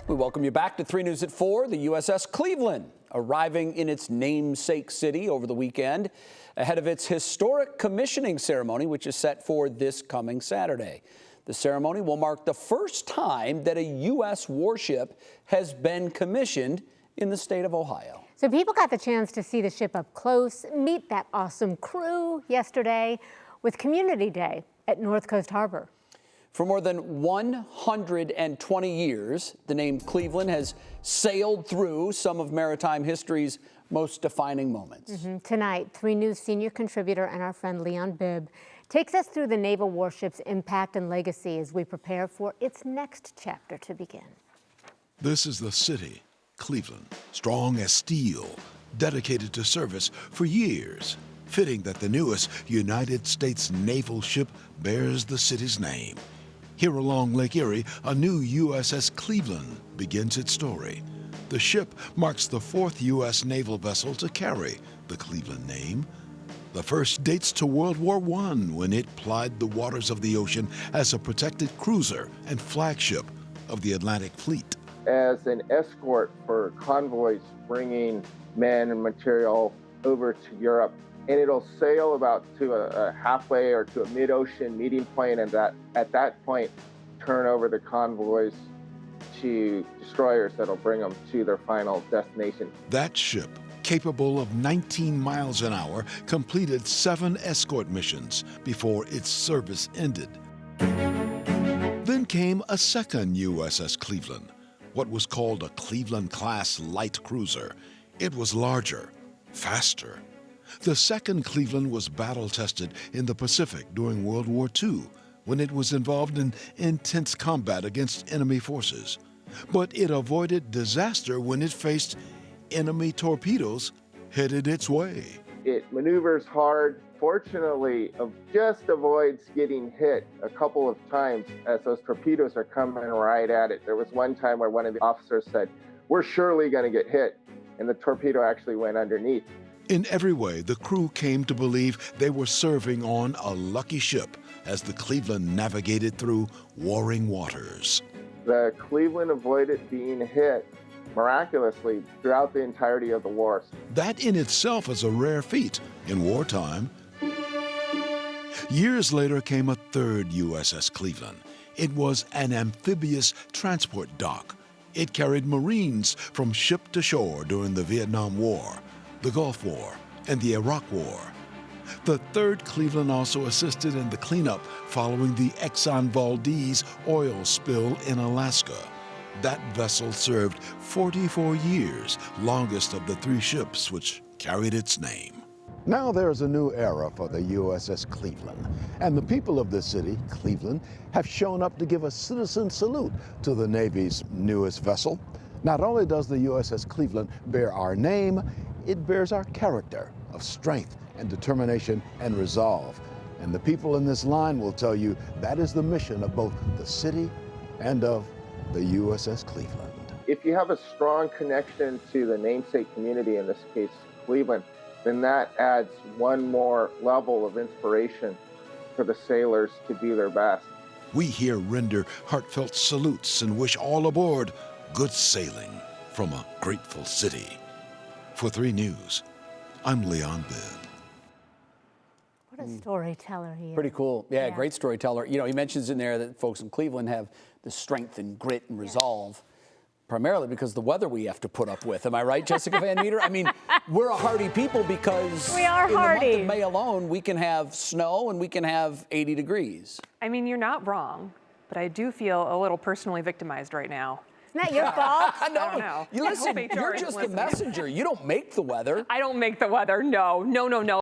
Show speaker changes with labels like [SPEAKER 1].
[SPEAKER 1] We welcome you back to 3 News at 4. The USS Cleveland arriving in its namesake city over the weekend ahead of its historic commissioning ceremony, which is set for this coming Saturday. The ceremony will mark the first time that a U.S. warship has been commissioned in the state of Ohio.
[SPEAKER 2] So people got the chance to see the ship up close, meet that awesome crew yesterday with Community Day at North Coast Harbor.
[SPEAKER 1] For more than 120 years, the name Cleveland has sailed through some of maritime history's most defining moments.
[SPEAKER 2] Tonight, 3 News senior contributor and our friend Leon-Bibb takes us through the naval warship's impact and legacy as we prepare for its next chapter to begin.
[SPEAKER 3] This is the city, Cleveland, strong as steel, dedicated to service for years. Fitting that the newest United States naval ship bears the city's name. Here along Lake Erie, a new USS Cleveland begins its story. The ship marks the 4th U.S. naval vessel to carry the Cleveland name. The first dates to World War I, when it plied the waters of the ocean as a protected cruiser and flagship of the Atlantic Fleet.
[SPEAKER 4] As an escort for convoys bringing men and material over to Europe, and it'll sail about to a halfway or to a mid-ocean meeting point, and at that point turn over the convoys to destroyers that'll bring them to their final destination.
[SPEAKER 3] That ship, capable of 19 miles an hour, completed 7 escort missions before its service ended. Then came a second USS Cleveland, what was called a Cleveland-class light cruiser. It was larger, faster. The second Cleveland was battle-tested in the Pacific during World War II, when it was involved in intense combat against enemy forces. But it avoided disaster when it faced enemy torpedoes headed its way.
[SPEAKER 4] It maneuvers hard. Fortunately, just avoids getting hit a couple of times as those torpedoes are coming right at it. There was one time where one of the officers said, "We're surely going to get hit," and the torpedo actually went underneath.
[SPEAKER 3] In every way, the crew came to believe they were serving on a lucky ship as the Cleveland navigated through warring waters.
[SPEAKER 4] The Cleveland avoided being hit miraculously throughout the entirety of the war.
[SPEAKER 3] That in itself is a rare feat in wartime. Years later came a third USS Cleveland. It was an amphibious transport dock. It carried Marines from ship to shore during the Vietnam War, the Gulf War, and the Iraq War. The third Cleveland also assisted in the cleanup following the Exxon Valdez oil spill in Alaska. That vessel served 44 years, longest of the 3 ships which carried its name.
[SPEAKER 5] Now there's a new era for the USS Cleveland, and the people of the city, Cleveland, have shown up to give a citizen salute to the Navy's newest vessel. Not only does the USS Cleveland bear our name, it bears our character of strength and determination and resolve. And the people in this line will tell you that is the mission of both the city and of the USS Cleveland.
[SPEAKER 4] If you have a strong connection to the namesake community, in this case Cleveland, then that adds one more level of inspiration for the sailors to do their best.
[SPEAKER 3] We here render heartfelt salutes and wish all aboard good sailing from a grateful city. For 3 News, I'm Leon-Bibb.
[SPEAKER 2] What a storyteller he is.
[SPEAKER 1] Pretty cool. Yeah, great storyteller. You know, he mentions in there that folks in Cleveland have the strength and grit and resolve, primarily because of the weather we have to put up with. Am I right, Jessica Van Meter? I mean, we're a hardy people because
[SPEAKER 2] we are
[SPEAKER 1] in
[SPEAKER 2] hardy.
[SPEAKER 1] the month of May alone, we can have snow and we can have 80 degrees.
[SPEAKER 6] I mean, you're not wrong, but I do feel a little personally victimized right now.
[SPEAKER 2] Isn't that your fault?
[SPEAKER 1] No,
[SPEAKER 6] I don't know.
[SPEAKER 1] Listen, you're just the messenger. You don't make the weather.
[SPEAKER 6] I don't make the weather. No.